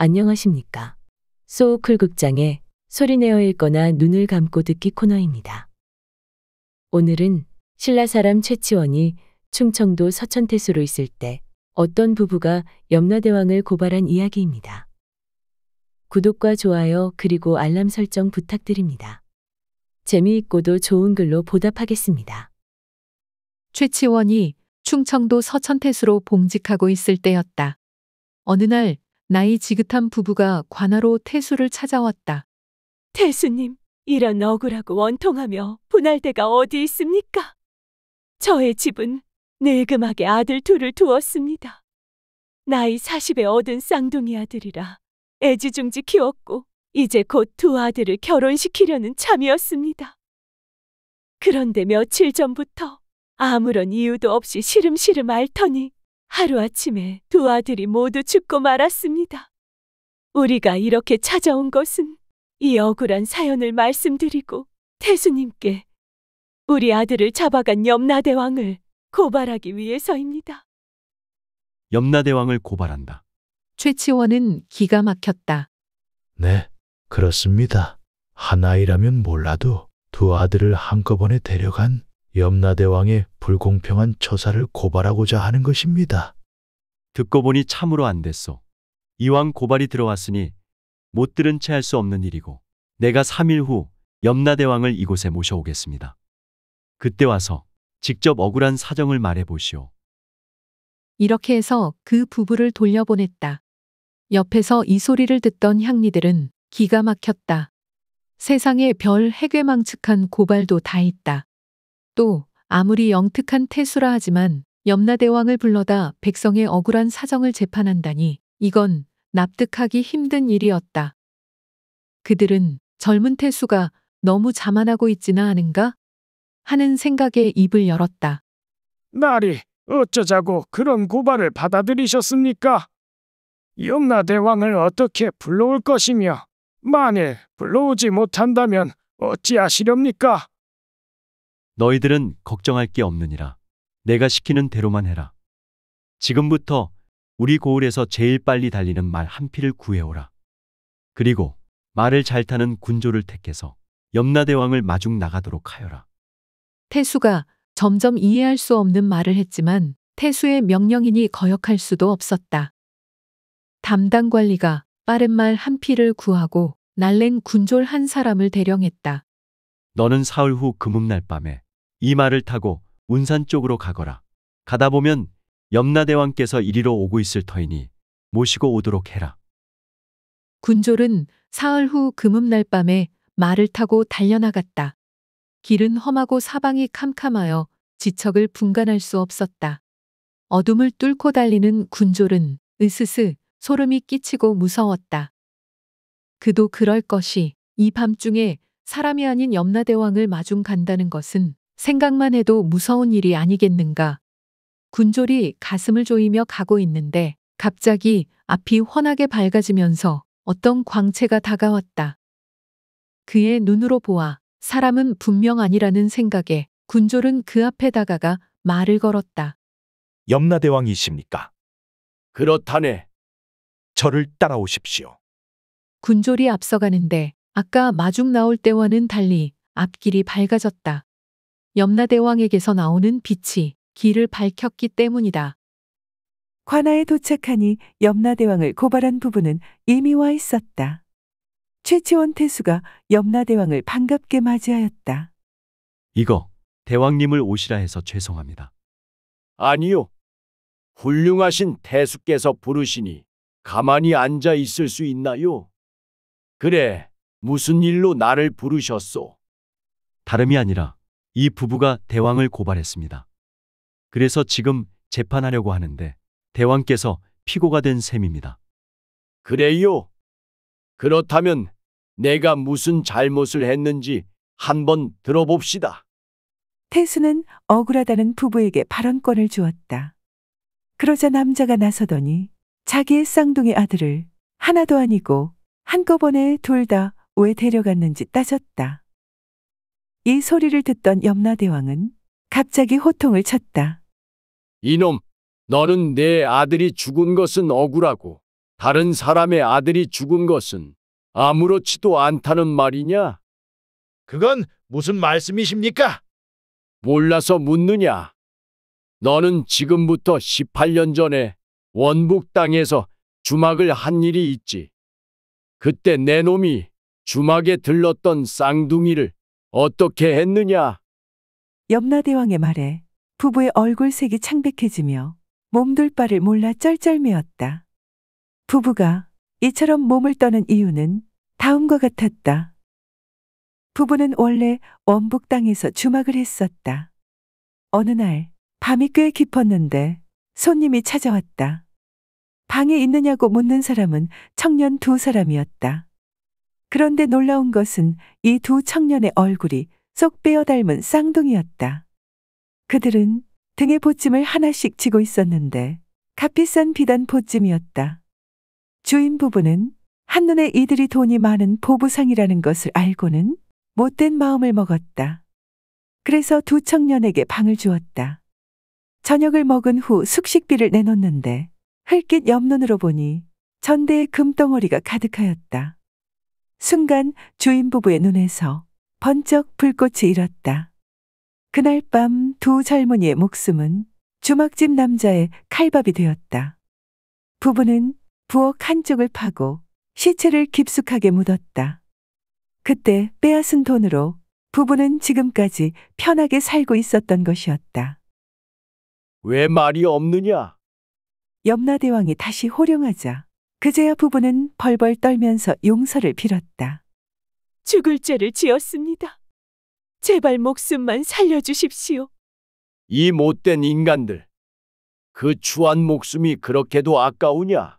안녕하십니까. 소우쿨 극장의 소리내어 읽거나 눈을 감고 듣기 코너입니다. 오늘은 신라 사람 최치원이 충청도 서천태수로 있을 때 어떤 부부가 염라대왕을 고발한 이야기입니다. 구독과 좋아요 그리고 알람 설정 부탁드립니다. 재미있고도 좋은 글로 보답하겠습니다. 최치원이 충청도 서천태수로 봉직하고 있을 때였다. 어느 날 나이 지긋한 부부가 관하로 태수를 찾아왔다. 태수님, 이런 억울하고 원통하며 분할 데가 어디 있습니까? 저의 집은 늙음하게 아들 둘을 두었습니다. 나이 40에 얻은 쌍둥이 아들이라 애지중지 키웠고 이제 곧 두 아들을 결혼시키려는 참이었습니다. 그런데 며칠 전부터 아무런 이유도 없이 시름시름 앓더니 하루아침에 두 아들이 모두 죽고 말았습니다. 우리가 이렇게 찾아온 것은 이 억울한 사연을 말씀드리고 태수님께 우리 아들을 잡아간 염라대왕을 고발하기 위해서입니다. 염라대왕을 고발한다. 최치원은 기가 막혔다. 네, 그렇습니다. 한 아이라면 몰라도 두 아들을 한꺼번에 데려간 염라대왕의 불공평한 처사를 고발하고자 하는 것입니다. 듣고 보니 참으로 안 됐소. 이왕 고발이 들어왔으니 못 들은 채 할 수 없는 일이고 내가 3일 후 염라대왕을 이곳에 모셔오겠습니다. 그때 와서 직접 억울한 사정을 말해 보시오. 이렇게 해서 그 부부를 돌려보냈다. 옆에서 이 소리를 듣던 향리들은 기가 막혔다. 세상에 별 해괴망측한 고발도 다 있다. 또 아무리 영특한 태수라 하지만 염라대왕을 불러다 백성의 억울한 사정을 재판한다니 이건 납득하기 힘든 일이었다. 그들은 젊은 태수가 너무 자만하고 있지나 않은가 하는 생각에 입을 열었다. 나리, 어쩌자고 그런 고발을 받아들이셨습니까? 염라대왕을 어떻게 불러올 것이며 만일 불러오지 못한다면 어찌하시렵니까? 너희들은 걱정할 게 없느니라. 내가 시키는 대로만 해라. 지금부터 우리 고을에서 제일 빨리 달리는 말 한匹를 구해오라. 그리고 말을 잘 타는 군조를 택해서 염라대왕을 마중 나가도록 하여라. 태수가 점점 이해할 수 없는 말을 했지만 태수의 명령이니 거역할 수도 없었다. 담당 관리가 빠른 말 한匹를 구하고 날랜 군졸 한 사람을 대령했다. 너는 사흘 후 금음날 밤에 이 말을 타고 운산 쪽으로 가거라. 가다 보면 염라대왕께서 이리로 오고 있을 터이니 모시고 오도록 해라. 군졸은 사흘 후 금음날 밤에 말을 타고 달려나갔다. 길은 험하고 사방이 캄캄하여 지척을 분간할 수 없었다. 어둠을 뚫고 달리는 군졸은 으스스 소름이 끼치고 무서웠다. 그도 그럴 것이 이 밤중에 사람이 아닌 염라대왕을 마중 간다는 것은 생각만 해도 무서운 일이 아니겠는가. 군졸이 가슴을 조이며 가고 있는데 갑자기 앞이 환하게 밝아지면서 어떤 광채가 다가왔다. 그의 눈으로 보아 사람은 분명 아니라는 생각에 군졸은 그 앞에 다가가 말을 걸었다. 염라대왕이십니까? 그렇다네. 저를 따라오십시오. 군졸이 앞서가는데 아까 마중 나올 때와는 달리 앞길이 밝아졌다. 염라대왕에게서 나오는 빛이 길을 밝혔기 때문이다. 관아에 도착하니 염라대왕을 고발한 부부는 이미 와 있었다. 최치원 태수가 염라대왕을 반갑게 맞이하였다. 이거 대왕님을 오시라 해서 죄송합니다. 아니요. 훌륭하신 태수께서 부르시니 가만히 앉아 있을 수 있나요? 그래, 무슨 일로 나를 부르셨소? 다름이 아니라 이 부부가 대왕을 고발했습니다. 그래서 지금 재판하려고 하는데 대왕께서 피고가 된 셈입니다. 그래요? 그렇다면 내가 무슨 잘못을 했는지 한번 들어봅시다. 태수는 억울하다는 부부에게 발언권을 주었다. 그러자 남자가 나서더니 자기의 쌍둥이 아들을 하나도 아니고 한꺼번에 둘 다 왜 데려갔는지 따졌다. 이 소리를 듣던 염라대왕은 갑자기 호통을 쳤다. 이놈, 너는 내 아들이 죽은 것은 억울하고 다른 사람의 아들이 죽은 것은 아무렇지도 않다는 말이냐? 그건 무슨 말씀이십니까? 몰라서 묻느냐? 너는 지금부터 18년 전에 원북 땅에서 주막을 한 일이 있지. 그때 내 놈이 주막에 들렀던 쌍둥이를 어떻게 했느냐? 염라대왕의 말에 부부의 얼굴색이 창백해지며 몸둘 바를 몰라 쩔쩔매었다. 부부가 이처럼 몸을 떠는 이유는 다음과 같았다. 부부는 원래 원북 땅에서 주막을 했었다. 어느 날 밤이 꽤 깊었는데 손님이 찾아왔다. 방에 있느냐고 묻는 사람은 청년 두 사람이었다. 그런데 놀라운 것은 이 두 청년의 얼굴이 쏙 빼어 닮은 쌍둥이였다. 그들은 등에 보찜을 하나씩 지고 있었는데 값비싼 비단 보찜이었다. 주인 부부는 한눈에 이들이 돈이 많은 보부상이라는 것을 알고는 못된 마음을 먹었다. 그래서 두 청년에게 방을 주었다. 저녁을 먹은 후 숙식비를 내놓는데 흘낏 옆눈으로 보니 전대에 금덩어리가 가득하였다. 순간 주인 부부의 눈에서 번쩍 불꽃이 일었다. 그날 밤 두 젊은이의 목숨은 주막집 남자의 칼밥이 되었다. 부부는 부엌 한쪽을 파고 시체를 깊숙하게 묻었다. 그때 빼앗은 돈으로 부부는 지금까지 편하게 살고 있었던 것이었다. 왜 말이 없느냐? 염라대왕이 다시 호령하자 그제야 부부는 벌벌 떨면서 용서를 빌었다. 죽을 죄를 지었습니다. 제발 목숨만 살려주십시오. 이 못된 인간들. 그 추한 목숨이 그렇게도 아까우냐?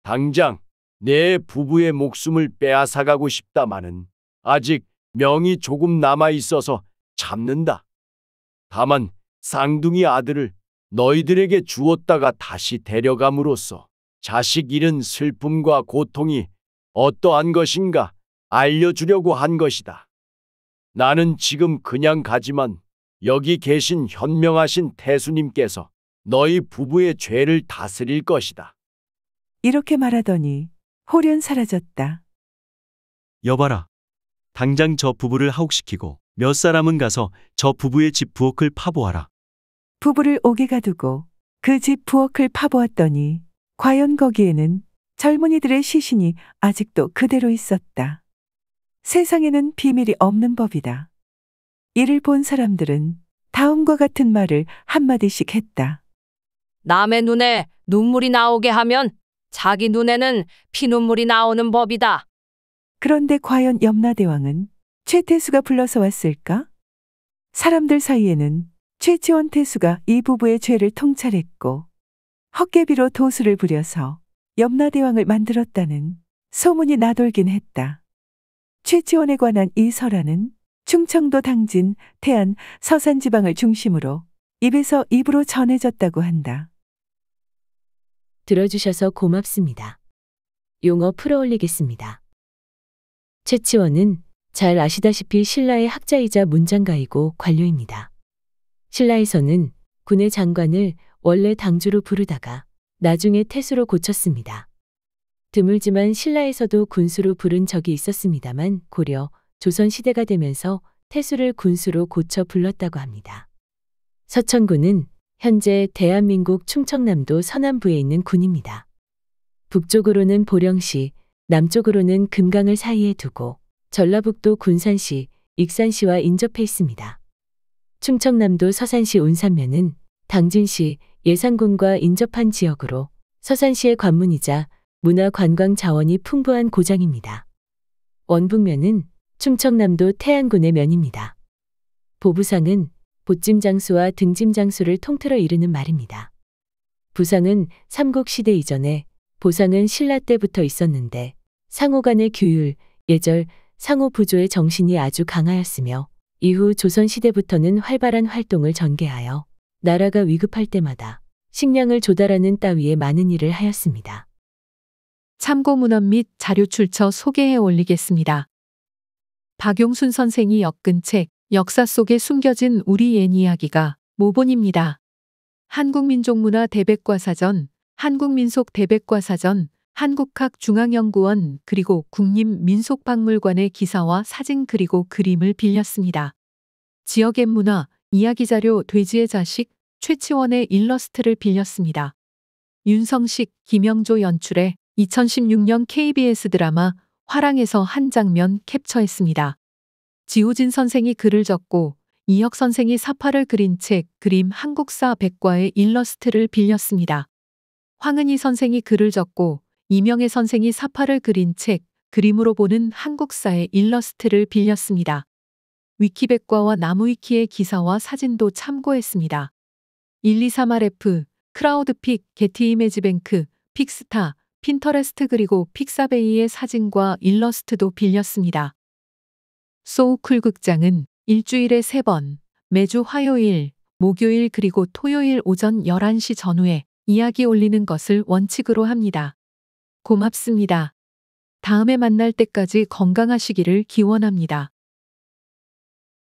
당장 내 부부의 목숨을 빼앗아가고 싶다마는 아직 명이 조금 남아 있어서 참는다. 다만 쌍둥이 아들을 너희들에게 주었다가 다시 데려감으로써 자식 잃은 슬픔과 고통이 어떠한 것인가 알려주려고 한 것이다. 나는 지금 그냥 가지만 여기 계신 현명하신 태수님께서 너희 부부의 죄를 다스릴 것이다. 이렇게 말하더니 홀연 사라졌다. 여봐라. 당장 저 부부를 하옥시키고 몇 사람은 가서 저 부부의 집 부엌을 파보아라. 부부를 옥에 가두고 그 집 부엌을 파보았더니 과연 거기에는 젊은이들의 시신이 아직도 그대로 있었다. 세상에는 비밀이 없는 법이다. 이를 본 사람들은 다음과 같은 말을 한마디씩 했다. 남의 눈에 눈물이 나오게 하면 자기 눈에는 피눈물이 나오는 법이다. 그런데 과연 염라대왕은 최태수가 불러서 왔을까? 사람들 사이에는 최치원 태수가 이 부부의 죄를 통찰했고 헛개비로 도수를 부려서 염라대왕을 만들었다는 소문이 나돌긴 했다. 최치원에 관한 이 설화는 충청도 당진, 태안, 서산 지방을 중심으로 입에서 입으로 전해졌다고 한다. 들어주셔서 고맙습니다. 용어 풀어올리겠습니다. 최치원은 잘 아시다시피 신라의 학자이자 문장가이고 관료입니다. 신라에서는 군의 장관을 원래 당주로 부르다가 나중에 태수로 고쳤습니다. 드물지만 신라에서도 군수로 부른 적이 있었습니다만 고려, 조선 시대가 되면서 태수를 군수로 고쳐 불렀다고 합니다. 서천군은 현재 대한민국 충청남도 서남부에 있는 군입니다. 북쪽으로는 보령시, 남쪽으로는 금강을 사이에 두고 전라북도 군산시, 익산시와 인접해 있습니다. 충청남도 서산시 운산면은 당진시, 예산군과 인접한 지역으로 서산시의 관문이자 문화관광 자원이 풍부한 고장입니다. 원북면은 충청남도 태안군의 면입니다. 보부상은 보찜장수와 등짐장수를 통틀어 이르는 말입니다. 부상은 삼국시대 이전에 보상은 신라 때부터 있었는데 상호 간의 규율, 예절, 상호 부조의 정신이 아주 강하였으며 이후 조선시대부터는 활발한 활동을 전개하여 나라가 위급할 때마다 식량을 조달하는 따위의 많은 일을 하였습니다. 참고 문헌 및 자료 출처 소개해 올리겠습니다. 박용순 선생이 엮은 책 역사 속에 숨겨진 우리 옛 이야기가 모본입니다. 한국민족문화 대백과사전, 한국민속 대백과사전, 한국학중앙연구원 그리고 국립민속박물관의 기사와 사진 그리고 그림을 빌렸습니다. 지역의 문화, 이야기자료 돼지의 자식, 최치원의 일러스트를 빌렸습니다. 윤성식, 김영조 연출의 2016년 KBS 드라마 화랑에서 한 장면 캡처했습니다. 지우진 선생이 글을 적고 이혁 선생이 사파를 그린 책 그림 한국사 백과의 일러스트를 빌렸습니다. 황은희 선생이 글을 적고 이명애 선생이 사파를 그린 책 그림으로 보는 한국사의 일러스트를 빌렸습니다. 위키백과와 나무위키의 기사와 사진도 참고했습니다. 123RF, 크라우드픽, 게티이미지뱅크, 픽스타, 핀터레스트 그리고 픽사베이의 사진과 일러스트도 빌렸습니다. 소우쿨 극장은 일주일에 3번, 매주 화요일, 목요일 그리고 토요일 오전 11시 전후에 이야기 올리는 것을 원칙으로 합니다. 고맙습니다. 다음에 만날 때까지 건강하시기를 기원합니다.